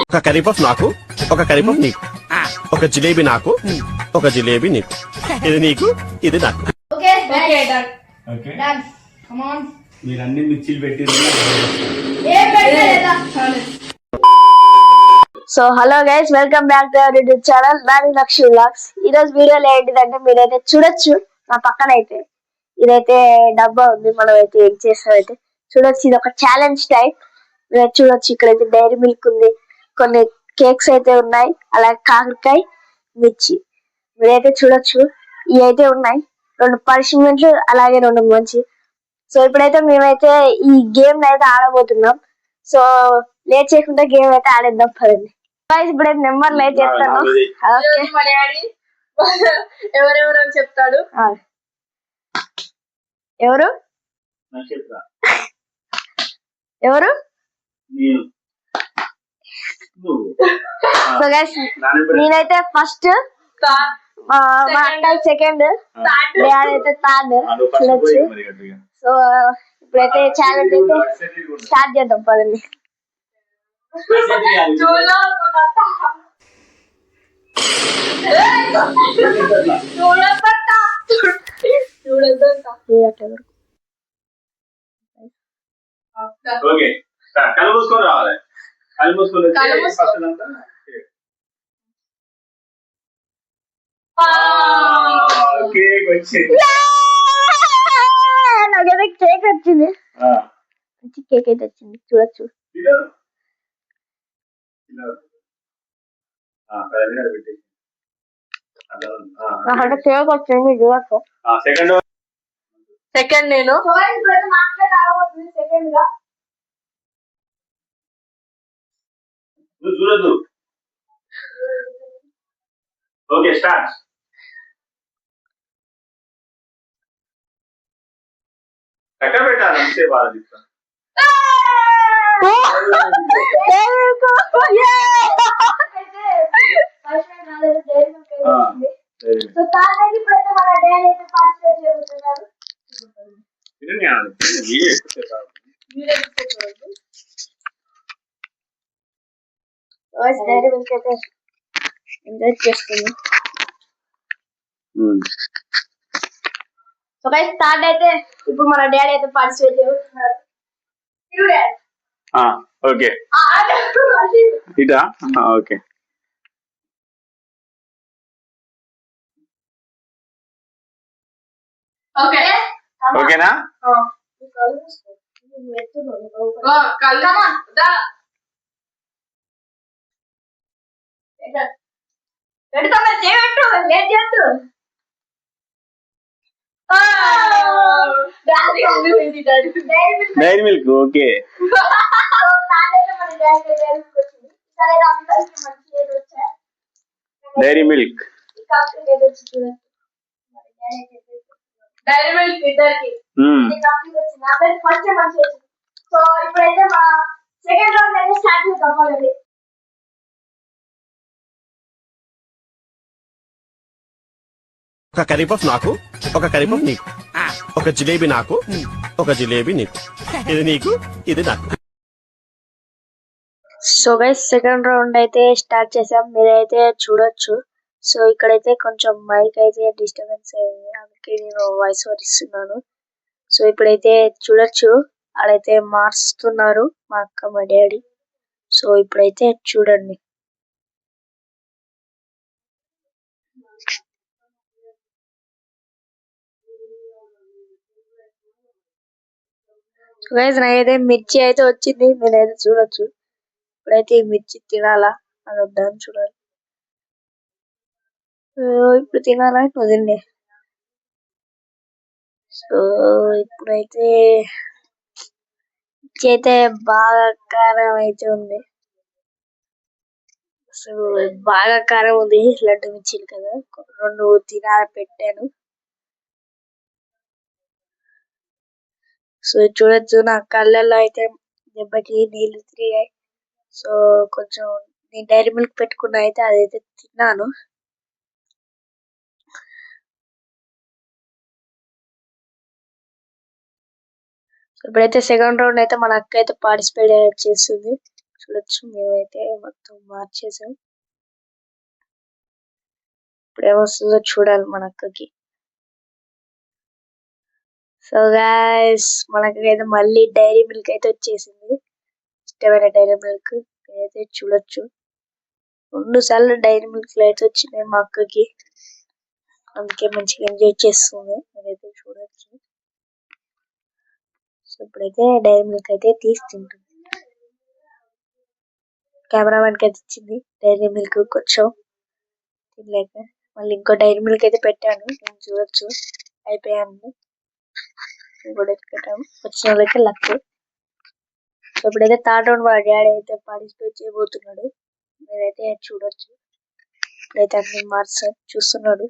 ఒక కర్రీపఫ్ నాకు, ఒక కర్రీపఫ్ నీకు, ఒక జిలేబీ నాకు, ఒక జిలేబీ నీకు. ఇది నీకు, ఇది నాకు. మీరు అన్ని మిర్చిలు పెట్టి. So hello guys, welcome back to our YouTube channel Nani Lakshmi vlogs. ఈ రోజు వీడియోలో ఏంటిదంటే మీరైతే చూడొచ్చు, నా పక్కన అయితే ఇదైతే డబ్బా ఉంది. మనం అయితే ఏం చేస్తామైతే చూడొచ్చు. ఇది ఒక ఛాలెంజ్ టైప్. మీరు చూడొచ్చు, ఇక్కడైతే డైరీ మిల్క్ ఉంది, కొన్ని కేక్స్ అయితే ఉన్నాయి, అలాగే కాకరకాయ, మిర్చి. మీరైతే చూడొచ్చు, ఇవి అయితే ఉన్నాయి. 2 పనిష్మెంట్లు అలాగే 2 మంచి. సో ఇప్పుడైతే మేమైతే ఈ గేమ్ అయితే ఆడబోతున్నాం. సో లేట్ చేయకుండా గేమ్ అయితే ఆడేద్దాం పదండి. ఇప్పుడైతే నెంబర్లు అయితే చెప్తాను. ఎవరెవరు అని చెప్తాడు. ఎవరు ఎవరు సో గైస్, నేనైతే ఫస్ట్, మా అక్క సెకండ్, డాడీ అయితే థర్డ్. చూడొచ్చు. సో ఇప్పుడైతే ఛాలెంజ్ అయితే స్టార్ట్ చేద్దాం పదండి. కళ్ళు మూసుకొని రావాలి. కళ్ళు మూసుకొని కేక్ వచ్చింది. నాకైతే కేక్ వచ్చింది, మంచి కేక్ అయితే వచ్చింది. చూడొచ్చు. కేక్ వచ్చింది, చూడొచ్చు. సెకండ్ నేను. సెకండ్ గా చూడద్దు. Okay, start. ఎక్కడ పెట్టాలి అంతే బాగా చెప్తాను. ఎంజాయ్ చేస్తుంది. సో గైస్, స్టార్ట్ అయితే ఇప్పుడు మన డాడీ అయితే పార్టిసిపేట్ చేస్తున్నారు. ఓకే, ఇటా? ఓకే. ఓకేనా? Dairy milk. Okay, dairy milk. Dairy milk ఇద్దరికి. ఫస్ట్ మంచి. సో ఇప్పుడైతే మా సెకండ్ రౌండ్ అయితే స్టార్ట్ చేద్దాం. ఒక కర్రీపఫ్ నాకు, ఒక కర్రీపఫ్ నీకు, ఒక జిలేబీ నాకు, ఒక జిలేబీ నీకు. ఇది నీకు, ఇది నాకు. సో గైస్, సెకండ్ రౌండ్ అయితే స్టార్ట్ చేసాం. మీరైతే చూడొచ్చు. సో ఇక్కడైతే కొంచెం మైక్ అయితే డిస్టర్బెన్స్ అయింది, అందుకే నేను వాయిస్ ఓవర్ ఇస్తున్నాను. సో ఇప్పుడైతే చూడొచ్చు, ఆడైతే మారుస్తున్నారు మా అక్క, మా డాడీ. సో ఇప్పుడైతే చూడండి. గైస్, నాకైతే మిర్చి అయితే వచ్చింది, మీరైతే చూడొచ్చు. ఇప్పుడైతే ఈ మిర్చి తినాలా అని వద్దని చూడాలి. ఇప్పుడు తినాలా, నువ్వు తిండి. సో ఇప్పుడైతే మిర్చి అయితే బాగా కారం అయితే ఉంది. సో బాగా కారం ఉంది, లడ్డు మిర్చిలు కదా, 2 తినాలి పెట్టాను. సో చూడొచ్చు, నా కళ్ళల్లో అయితే దెబ్బకి నీళ్లు తిరిగాయి. సో కొంచెం నేను డైరీ మిల్క్ పెట్టుకున్నా అయితే అదైతే తిన్నాను. ఇప్పుడైతే సెకండ్ రౌండ్ అయితే మన అక్క అయితే పార్టిసిపేట్ చేస్తుంది. చూడొచ్చు మేమైతే మొత్తం మార్చేసాం. ఇప్పుడు ఏమొస్తుందో చూడాలి మన అక్కకి. సో గాయ్స్ మనకైతే మళ్ళీ డైరీ మిల్క్ అయితే వచ్చేసింది. ఇష్టమైన డైరీ మిల్క్ అయితే చూడొచ్చు. 2 సార్లు డైరీ మిల్క్ అయితే వచ్చినాయి మా అక్కకి. అందుకే మంచిగా ఎంజాయ్ చేస్తుంది. మీరైతే చూడొచ్చు. సో ఇప్పుడైతే డైరీ మిల్క్ అయితే తీసి తింటుంది. కెమెరామెన్ కి అయితే ఇచ్చింది డైరీ మిల్క్ కొంచెం తినలేక. మళ్ళీ ఇంకో డైరీ మిల్క్ అయితే పెట్టాను. నేను చూడొచ్చు అయిపోయాను. ఇంకోటి పెట్టాము. వచ్చిన వాళ్ళకి లక్. సో ఇప్పుడైతే థర్డ్ రౌండ్ మా డాడీ అయితే పార్టిసిపేట్ చేయబోతున్నాడు. మీరైతే చూడొచ్చు. ఇప్పుడైతే అన్ని మార్క్స్ చూస్తున్నాడు.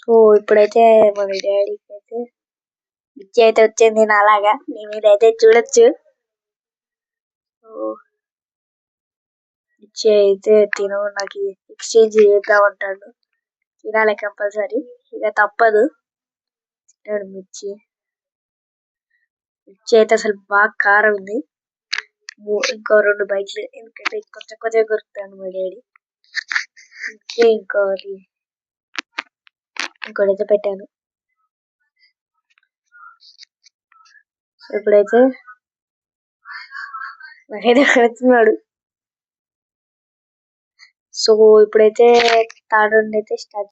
సో ఇప్పుడైతే మన డాడీకి అయితే పిచ్చి అయితే వచ్చింది నాలాగా. మీరైతే చూడొచ్చు. పిచ్చి అయితే తినవు నాకు ఎక్స్చేంజ్ చేద్దాం అంటాడు. తినాలి కంపల్సరీ. ఇక తప్పదు. తిన్నాడు మిర్చి. మిర్చి అయితే అసలు బాగా కారం ఉంది. ఇంకో 2 బైక్లు ఎందుకంటే కొంచెం కొంచెం కొరుకుతాను మా డాడీ. ఇంకోటైతే పెట్టాను. ఇప్పుడైతే నాకైతే కడుతున్నాడు. సో ఇప్పుడైతే థర్డ్ రౌండ్ అయితే start.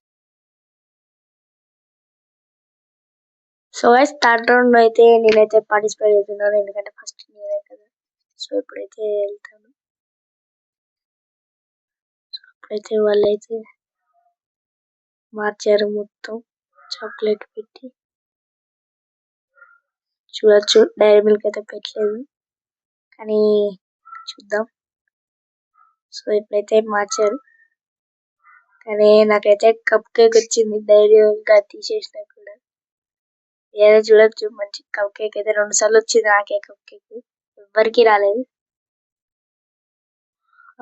So guys third round అయితే నేనైతే పార్టిసిపేట్ అవుతున్నాను. ఎందుకంటే ఫస్ట్ నేనే కదా. సో ఇప్పుడైతే వెళ్తాను. ఇప్పుడైతే వాళ్ళైతే మార్చారు మొత్తం చాక్లెట్ పెట్టి. చూడొచ్చు డైరీ మిల్క్ అయితే పెట్టలేదు కానీ చూద్దాం. సో ఇప్పుడైతే మార్చారు కానీ నాకైతే కప్ కేక్ వచ్చింది. డైరీ ఇంకా తీసేసినా కూడా ఏదో చూడొచ్చు. మంచి కప్ కేక్ అయితే 2 సార్లు వచ్చింది. నాకే కప్ కేక్ ఎవ్వరికి రాలేదు.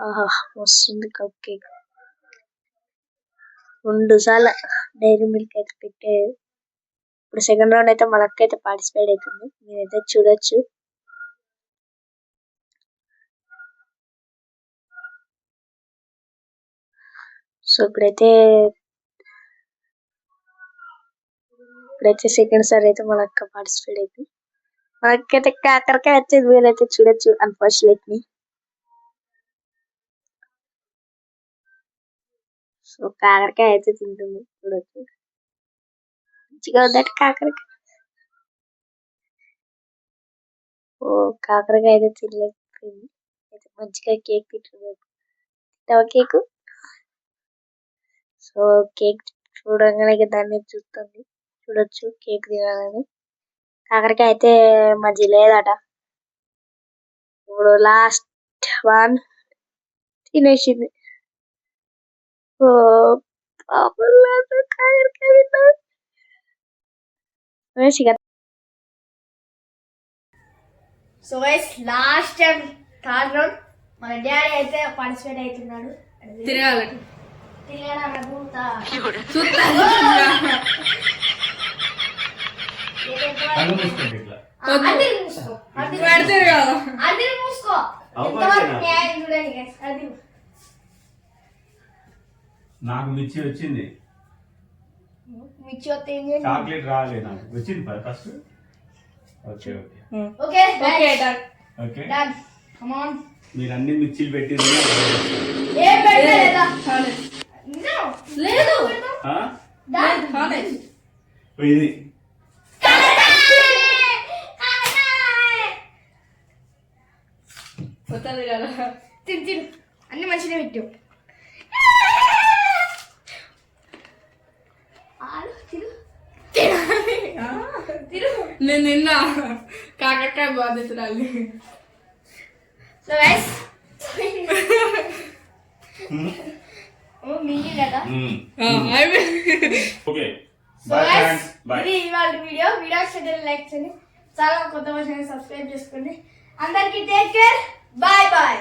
ఆహా వస్తుంది కప్ కేక్. 2 సార్లు డైరీ మిల్క్ అయితే పెట్టారు. ఇప్పుడు సెకండ్ రౌండ్ అయితే మన అక్క అయితే పార్టిసిపేట్ అవుతుంది. మీరైతే చూడొచ్చు. సో ఇప్పుడైతే సెకండ్ సార్ అయితే మన అక్క పార్టిసిపేట్ అవుతుంది. మన అక్క అయితే కాకరకాయ వచ్చేది. మీరైతే చూడొచ్చు. అన్ఫార్చునేట్లీ సో కాకరకాయ అయితే తింటుంది. చూడొచ్చు మంచిగా ఉందట కాకరకాయ. ఓ కాకరకాయ అయితే తినలేకపోయింది. అయితే మంచిగా కేక్ తింటుంది. కేక్ సో కేక్ చూడంగానే దాన్ని చూస్తుంది. చూడొచ్చు కేక్ తినాలని. కాకరకాయ అయితే మంచి లేదట. ఇప్పుడు లాస్ట్ 1 తినేసింది. Oh so guys last and third round మన డాడీ అయితే పార్టిసిపేట్ అవుతున్నాడు. తిరగాలని మూసుకో. నాకు మిర్చి వచ్చింది. మిర్చి వస్తే ఏం చేయాలి? చాక్లెట్ రాలే నాకు వచ్చింది first. Okay okay okay okay done. Come on. మీరు అన్ని మిర్చిలు పెట్టింది ఏం పెట్టలేదా? లేదు. డన్. ఇది తిను అన్ని మంచిగా పెట్టావు. నేను నిన్న కాకరకాయ బాధితురాలి. సో గైస్ మింగి కదా. ఓకే సో గైస్ ఇది ఇవాళ వీడియో. వీడియో లైక్ చేయండి, చాలా కొత్త వర్షన్ సబ్స్క్రైబ్ చేసుకోండి. అందరికీ టేక్ కేర్, బాయ్ బాయ్.